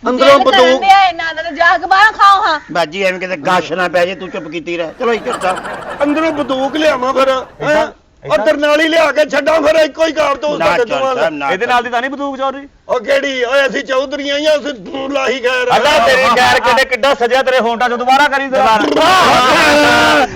Speaker 3: ਅੰਦਰੋਂ ਬੰਦੂਕ
Speaker 5: ਇਹਨਾਂ ਦਾ ਜਾ ਕੇ ਬਾਹਰ ਖਾਓ ਹਾਂ
Speaker 1: ਬਾਜੀ ਐਵੇਂ ਕਿਤੇ ਗਾਸ਼ ਨਾ ਪੈ ਜੇ ਤੂੰ ਚੁੱਪ ਕੀਤੀ ਰਹਿ ਚਲੋ ਇੱਥੇ ਚੱਲ
Speaker 3: ਅੰਦਰੋਂ ਬੰਦੂਕ ਲਿਆਵਾਂ ਫਿਰ ਹੈਂ? ਉਹ ਤਰਨਾਲੀ ਲਿਆ ਕੇ ਛੱਡਾਂ ਫਿਰ ਇੱਕੋ ਹੀ ਕਾਰ ਤੋਂ
Speaker 1: ਨਾ
Speaker 3: ਸਾਡੇ
Speaker 1: ਚੱਲ
Speaker 3: ਦੋਵਾਂ
Speaker 1: ਸਾਹਿਬ, ਨਾ
Speaker 2: ਇਹਦੇ ਨਾਲ ਦੀ ਤਾਂ ਨਹੀਂ ਬੰਦੂਕ ਚੋਰੀ
Speaker 3: ਉਹ ਕਿਹੜੀ ਓਏ ਅਸੀਂ ਚੌਧਰੀਆਂ ਹੀ ਆ ਅਸੀਂ ਲਾਹੀ ਖੈਰ
Speaker 2: ਅੱਲਾ ਤੇਰੀ ਖੈਰ ਕਿਤੇ ਕਿੱਡਾ ਸਜਿਆ ਤੇਰੇ ਹੋਂਟਾਂ ਚ ਦੁਬਾਰਾ ਕਰੀ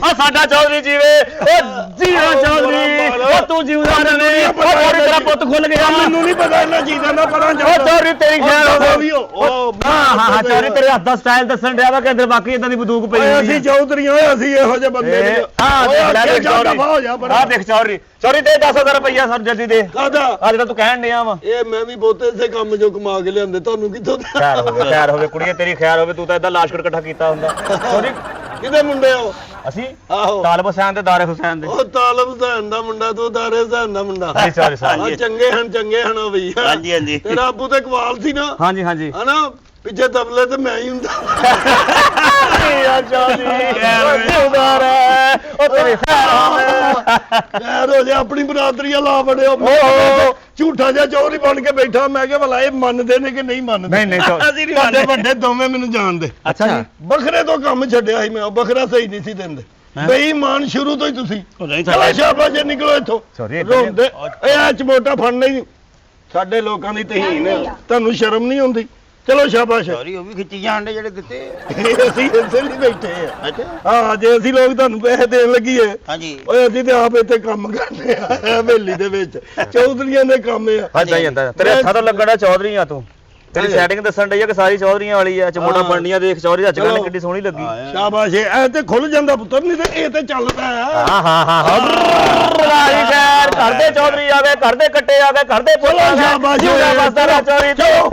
Speaker 2: ਆ ਸਾਡਾ ਚੌਧਰੀ ਜੀਵੇ ਓ ਜੀਵਾ ਚੌਧਰੀ ਓ ਤੂੰ ਜਿਉਂਦਾ ਰਹੇ ਓ ਚੌਧਰੀ ਤੇਰਾ ਪੁੱਤ ਖੁੱਲ ਗਿਆ
Speaker 3: ਮੈਨੂੰ ਨਹੀਂ ਪਤਾ ਇਹਨਾਂ ਚੀਜ਼ਾਂ ਦਾ ਪਰਾਂ
Speaker 2: ਓ ਚੌਧਰੀ ਤੇਰੀ ਖੈਰ ਹੋਵੇ ਹਾਂ
Speaker 3: ਉਹ
Speaker 2: ਚੌਧਰੀ ਤੇਰੇ ਹੱਥ ਦਾ ਸਟਾਈਲ ਦੱਸਣ ਡਿਆ ਵਾ ਕਿ ਅੰਦਰ ਬਾਕੀ ਇਦਾਂ ਦੀ ਬੰਦੂਕ ਪਈ
Speaker 3: ਓਏ
Speaker 2: ਹੋਈ
Speaker 3: ਅਸੀਂ ਚੌਧਰੀਆਂ ਓਏ ਅਸੀਂ ਇਹੋ ਜਿਹੇ ਬੰਦੇ ਨਹੀਂ ਓਏ ਅੱਗੇ ਜਾ ਦਫਾ ਹੋ ਜਾ
Speaker 2: ਆ ਦੇਖ ਚੌਧਰੀ ਚੌਧਰੀ ਦੇ 10000 ਰੁਪਈਆ ਸਰ ਜਲਦੀ ਦੇ
Speaker 3: ਕਾਹਦਾ
Speaker 2: ਆ ਜਿਹੜਾ ਤੂੰ ਕਹਿਣ ਡਿਆ ਵਾ
Speaker 3: ਇਹ ਮੈਂ ਵੀ ਬਹੁਤੇ ਇਸੇ ਕੰਮ ਜੋ ਕਮਾ ਕੇ ਲਿਆਂਦੇ ਤੁਹਾਨੂੰ ਕਿੱਥੋਂ
Speaker 2: ਖੈਰ ਹੋਵੇ ਕੁੜੀਏ ਤੇਰੀ ਖੈਰ ਹੋਵੇ ਤੂੰ ਤਾਂ ਇਦਾਂ ਲਾਸ਼ਕਟ ਇਕੱਠਾ ਕੀਤਾ ਹੁੰਦਾ ਚੌਧਰੀ
Speaker 3: ਕਿਹਦੇ ਮੁੰਡੇ ਹੋ
Speaker 2: ਅਸੀਂ
Speaker 3: ਆਹੋ
Speaker 2: ਤਾਲਬ ਹੁਸੈਨ ਤੇ ਦਾਰੇ ਹੁਸੈਨ ਦੇ
Speaker 3: ਉਹ ਤਾਲਬ ਹੁਸੈਨ ਦਾ ਮੁੰਡਾ ਤੂੰ ਦਾਰੇ ਹੁਸੈਨ ਦਾ ਮੁੰਡਾ
Speaker 2: ਸੌਰੀ
Speaker 3: ਆ ਚੰਗੇ ਹਨ ਉਹ ਵੀ
Speaker 1: ਹਾਂਜੀ ਹਾਂਜੀ
Speaker 3: ਤੇਰਾ ਆਬੂ ਤੇ ਕਵਾਲ ਸੀ ਨਾ
Speaker 2: ਹਾਂਜੀ ਹਾਂਜੀ
Speaker 3: ਹਨਾ ਪਿੱਛੇ ਤਬਲੇ ਤੇ ਮੈਂ ਹੀ ਹੁੰਦਾ
Speaker 2: ਯਾ ਚੌਧਰੀ ਉਦਾਰ ਉਹ ਤੇਰੀ ਖੈਰ ਹੋਵੇ
Speaker 3: ਖੈਰ ਹੋ ਜਾ ਆਪਣੀ ਬਰਾਦਰੀਆਂ ਲਾ ਬੜਿਓ
Speaker 2: ਓਹੋ।
Speaker 3: ਝੂਠਾ ਜਿਹਾ ਚੌਧਰੀ ਬਣ ਕੇ ਬੈਠਾ ਮੈਂ ਕਿਹਾ ਭਲਾ ਇਹ ਮੰਨਦੇ ਨੇ ਕਿ ਨਹੀਂ ਮੰਨਦੇ
Speaker 2: ਨਹੀਂ
Speaker 1: ਅਸੀਂ ਨਹੀਂ
Speaker 3: ਵੱਡੇ
Speaker 1: ਮੰਨਦੇ
Speaker 3: ਵੱਡੇ ਦੋਵੇਂ ਮੈਨੂੰ ਜਾਣਦੇ
Speaker 2: ਅੱਛਾ ਜੀ
Speaker 3: ਬਖਰੇ ਤੋਂ ਕੰਮ ਛੱਡਿਆ ਸੀ ਮੈਂ ਉਹ ਬਖਰਾ ਸਹੀ ਨਹੀਂ ਸੀ ਦਿੰਦੇ ਬੇਈਮਾਨ ਸ਼ੁਰੂ ਤੋਂ ਹੀ ਤੁਸੀਂ
Speaker 1: ਉਹ ਨਹੀਂ
Speaker 3: ਚਲੋ ਸ਼ਾਬਾਸ਼ ਜੇ ਨਿਕਲੋ ਇੱਥੋਂ
Speaker 2: Sorry,
Speaker 3: ਰੋਂਦੇ ਇਹ ਆ ਚਮੋਟਾ ਫੜਨਾ ਹੀ ਸਾਡੇ ਲੋਕਾਂ ਦੀ ਤਹੀਨ ਹੈ ਤੁਹਾਨੂੰ ਸ਼ਰਮ ਨਹੀਂ ਆਉਂਦੀ ਚਲੋ ਸ਼ਾਬਾਸ਼
Speaker 1: ਸੌਰੀ ਉਹ ਵੀ ਖਿੱਚੀ ਜਾਣ ਦੇ ਜਿਹੜੇ ਦਿੱਤੇ
Speaker 3: ਅਸੀਂ ਇਸੇ ਲਈ ਬੈਠੇ ਆ
Speaker 1: ਅੱਛਾ
Speaker 3: ਹਾਂ ਜੇ ਅਸੀਂ ਲੋਕ ਤੁਹਾਨੂੰ ਪੈਸੇ ਦੇਣ ਲੱਗੀਏ
Speaker 1: ਹਾਂਜੀ
Speaker 3: ਓਏ ਅਸੀਂ ਤੇ ਆਪ ਇੱਥੇ ਕੰਮ ਕਰਨੇ ਆ ਹਵੇਲੀ ਦੇ ਵਿੱਚ ਚੌਧਰੀਆਂ ਦੇ ਕੰਮ ਆ
Speaker 2: ਹਾਂਜੀ ਜਾਂਦਾ ਤੇਰੇ ਹੱਥਾਂ ਤੋਂ ਲੱਗਣਾ ਚੌਧਰੀ ਆ ਤੂੰ ਤੇਰੀ ਸੈਟਿੰਗ ਦੱਸਣ ਡਈ ਆ ਕਿ ਸਾਰੀ ਚੌਧਰੀਆਂ ਵਾਲੀ ਆ ਚਮੋਟਾ ਬਣਨੀਆਂ ਦੇਖ ਚੌਧਰੀ ਅੱਜ ਕੱਲ੍ਹ ਕਿੱਡੀ ਸੋਹਣੀ ਲੱਗੀ
Speaker 3: ਸ਼ਾਬਾਸ਼ ਐ ਤੇ ਖੁੱਲ ਜਾਂਦਾ ਪੁੱਤਰ ਨਹੀਂ ਤੇ ਇਹ ਤੇ ਚੱਲਦਾ ਆ
Speaker 2: ਹਾਂ ਲਾਈ ਖੈਰ ਕਰਦੇ ਚੌਧਰੀ ਆਵੇ ਕਰਦੇ ਕੱਟੇ ਆਵੇ ਕਰਦੇ ਪੁੱਤ
Speaker 3: ਚਲੋ ਸ਼ਾਬਾਸ਼
Speaker 2: ਜਿਉਂਦਾ ਵਸਦਾ ਰਿਹਾ ਚੌਧਰੀ
Speaker 3: ਚਲੋ